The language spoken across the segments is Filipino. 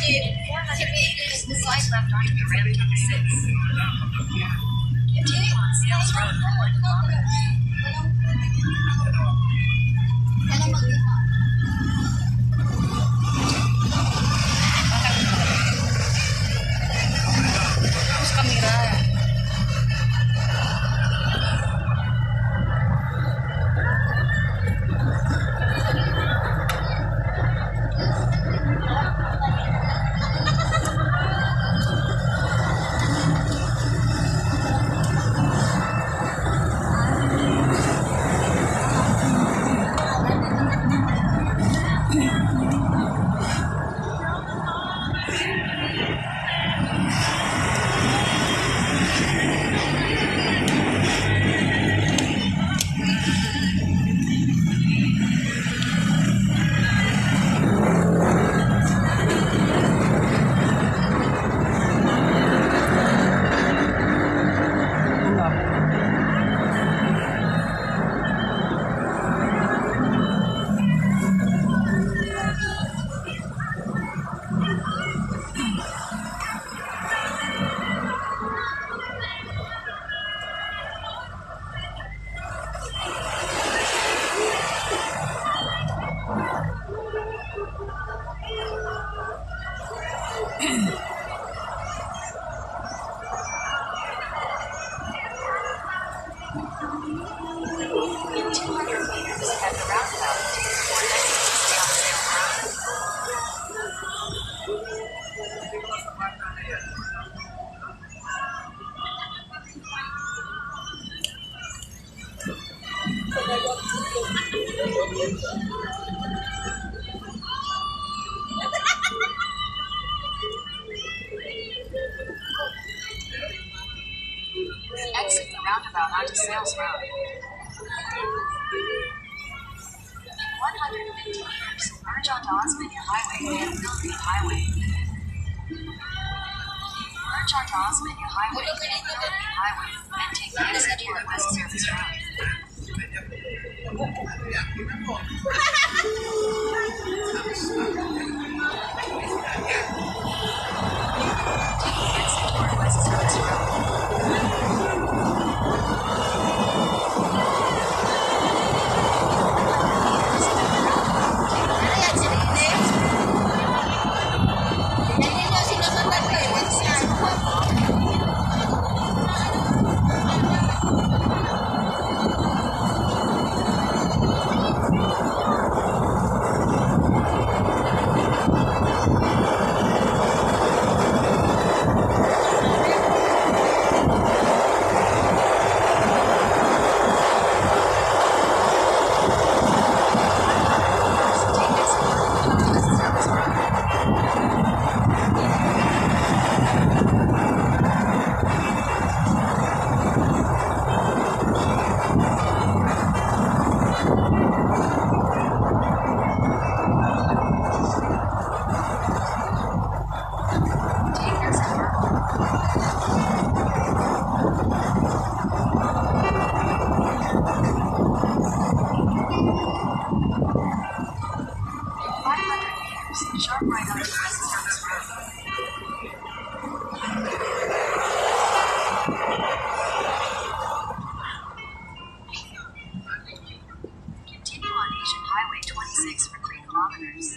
400 meters, slide left onto the ramp 6. Continue on Sales Road for 1 kilometer. Tapos kamera. Exit the roundabout onto Sales Road. 150 meters, merge onto Osmania Highway and Millview Highway. Merge onto Osmania Highway and Millview Highway, and take the exit toward West Service Road. Take the exit toward West Service Road. Sharp right onto West Service Road. Continue on Asian Highway 26 for 3 kilometers.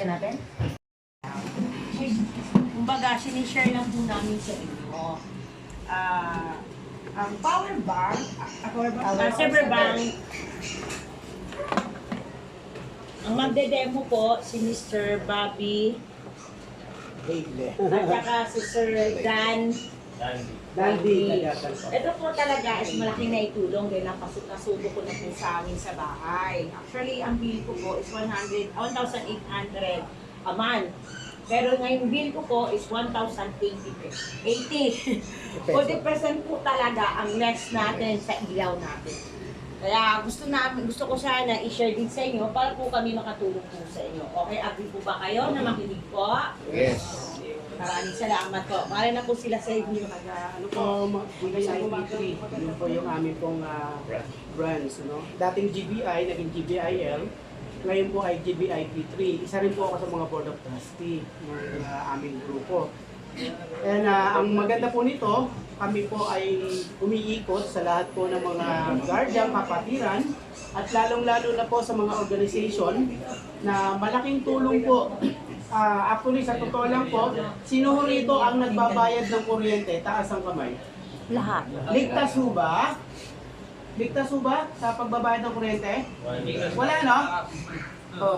share natin? Kumbaga, sinishare lang po namin sa inyo. Ang power bank, server bank, ang magde-demo po si Mr. Bobby at saka si Sir Dan. Dandy. Ito po talaga is malaking naitulong dahil nasubo ko na po sa amin sa bahay. Actually, ang bill ko po is 1,800 a month. Pero ngayong bill ko po is 1,080. 40% po talaga ang less natin sa ilaw natin. Kaya gusto ko sana i-share din sa inyo para po kami makatulong po sa inyo. Okay, agree po ba kayo na makinig po? Yes. Maraming salamat po. Mara na po sila sa inyo. Ano po, GBI-P3, yun po yung aming pong brands. No? Dating GBI, naging GBIL. Ngayon po ay GBI-P3. Isa rin po ako sa mga board of trustee ng aming grupo. And ang maganda po nito, kami po ay umiikot sa lahat po ng mga guardian, kapatiran, at lalong-lalo na po sa mga organization na malaking tulong po. Actually, sa totoo lang po, sino ho rito ang nagbabayad ng kuryente? Taas ang kamay. Lahat. Ligtas ho ba? Ligtas ho ba sa pagbabayad ng kuryente? Wala, no?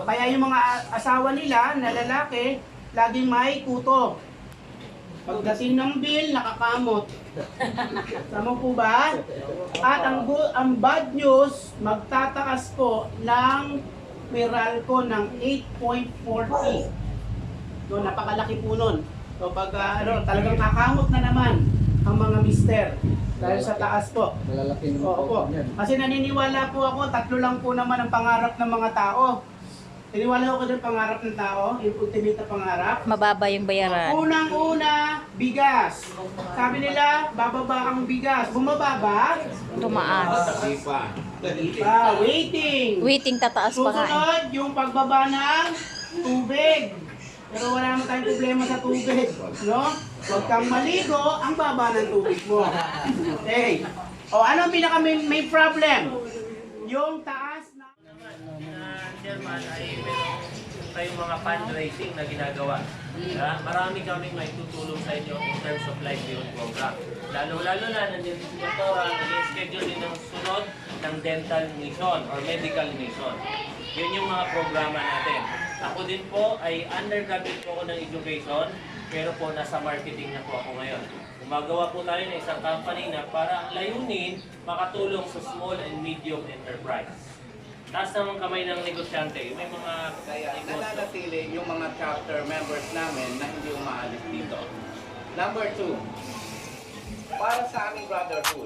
Kaya yung mga asawa nila na lalaki, laging may kuto. Pagdating ng bill, nakakamot. Tama po ba? At ang bad news, magtataas po ng Meralco ng 8.40. So, napakalaki po nun. So, talagang kakamot na naman ang mga mister. Dahil sa taas po. Malalaki naman Oo po. Kasi naniniwala po ako, 3 lang po naman ang pangarap ng mga tao. Naniniwala ako din pangarap ng tao, yung ultimate na pangarap. Mababa yung bayaran. Unang-una, bigas. Sabi nila, bababa ang bigas. Bumaba ba? Tumaas. Hindi pa. Waiting. Waiting, tataas pa nga eh. Susunod, yung pagbaba ng tubig. Pero wala naman tayong problema sa tubig. No? Huwag kang maligo, ang baba ng tubig mo. Okay. O, ano ang may problem? Yung taas na... Chairman ay meron tayong mga fundraising na ginagawa. Marami kaming may tutulong sa inyo in terms of livelihood program. Lalo-lalo na nandiyan si Doktora, nag-schedule din ng sunod ng dental mission or medical mission. Yun yung mga programa natin. Ako din po ay undergraduate po ako ng education, pero po nasa marketing na po ako ngayon. Gumagawa po tayo ng isang company na para ang layunin makatulong sa small and medium enterprise. Taas naman kamay ng negosyante, may mga Kaya nananatili yung mga chapter members namin na hindi umaalis dito. Number 2, para sa aming brotherhood,